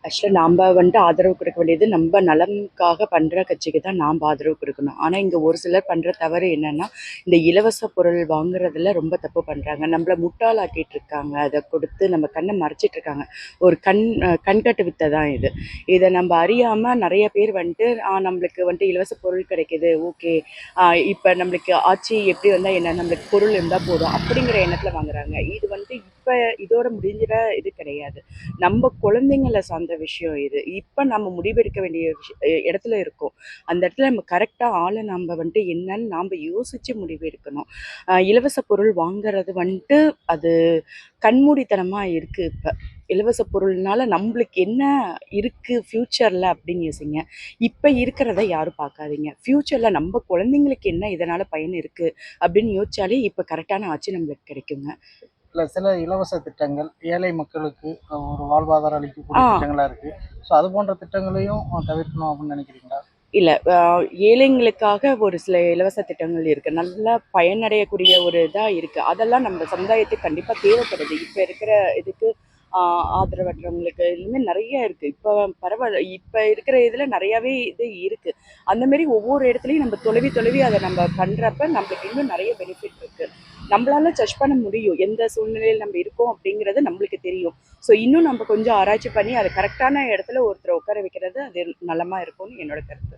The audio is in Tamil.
ஆக்சுவலா நாம்ப வந்துட்டு ஆதரவு குடுக்க வேண்டியது நம்ப நலனுக்காக பண்ற கட்சிக்கு தான் நாம்ப ஆதரவு குடுக்கணும். ஆனா, இங்க ஒரு சிலர் பண்ற தவறு என்னன்னா, இந்த இலவச பொருள் வாங்குறதுல ரொம்ப தப்பு பண்றாங்க. நம்மள முட்டாளாக்கிட்டு இருக்காங்க. அத கொடுத்து நம்ம கண்ண மறைச்சிட்டு இருக்காங்க. ஒரு கண்கட்டு வித்தை தான் இது. இத நம்ப அறியாம நெறைய பேர் வந்துட்டு, நம்மளுக்கு வந்துட்டு இலவச பொருள் கிடைக்குது. ஓகே. இப்ப நம்மளுக்கு ஆட்சி எப்படி வந்தா என்ன? நம்மளுக்கு பொருள் இருந்தா போதும். அப்படிங்கிற எண்ணத்துல வாங்குறாங்க. இது வந்துட்டு இப்ப இதோட முடிஞ்சிற இது கிடையாது. நம்ம குழந்தைங்கள சார்ந்த விஷயம் இது. இப்ப நம்ம முடிவெடுக்க வேண்டிய இடத்துல இருக்கோம். அந்த இடத்துல நம்ம கரெக்ட்டா நம்ப வந்துட்டு என்னன்னு நாம யோசிச்சு முடிவு எடுக்கணும். இலவச பொருள் வாங்குறது வந்துட்டு அது கண்மூடித்தனமா இருக்கு இப்ப. இலவச பொருள்னால நம்பளுக்கு என்ன இருக்கு ஃப்யூச்சர்ல அப்படின்னு யோசிங்க. இப்ப இருக்கிறத யாரும் பார்க்காதீங்க. ஃப்யூச்சர்ல நம்ப குழந்தைங்களுக்கு என்ன இதனால பயன் இருக்கு அப்படின்னு யோசிச்சாலே இப்ப கரெக்ட்டான ஆட்சி நம்மளுக்கு கிடைக்குங்க. இல்ல சில இலவச திட்டங்கள் ஏழை மக்களுக்கு ஒரு வாழ்வாதாரம் அளிக்கக்கூடிய ஆ. திட்டங்களா இருக்கு. ஸோ அது போன்ற திட்டங்களையும் தவிர்க்கணும் அப்படின்னு நினைக்கிறீங்களா? இல்ல. ஏழைங்களுக்காக ஒரு சில இலவச திட்டங்கள் இருக்கு. நல்லா பயனடையக்கூடிய ஒரு இதா இருக்கு. அதெல்லாம் நம்ம சமுதாயத்துக்கு கண்டிப்பா தேவைப்படுது. இப்ப இருக்கிற இதுக்கு ஆ ஆதரவற்றவங்களுக்கு இன்னுமே நெறைய இருக்கு. இப்ப பரவால்ல. இப்ப இருக்கிற இதுல நெறையாவே இது இருக்கு. அந்த மாரி ஒவ்வொரு இடத்துலயும் நம்ம தொலைவி தொலைவி அத நம்ம பண்றப்ப நம்மளுக்கு இன்னும் நெறைய பெனிஃபிட் இருக்கு. நம்மளால ஜட்ஜ் பண்ண முடியும். எந்த சூழ்நிலையில நம்ம இருக்கோம் அப்படிங்கிறது நம்மளுக்கு தெரியும். ஸோ இன்னும் நம்ம கொஞ்சம் ஆராய்ச்சி பண்ணி அத கரெக்ட்டான இடத்துல ஒருத்தர உட்கார வைக்கிறது அது நலமா இருக்கும்னு என்னோட கருத்து.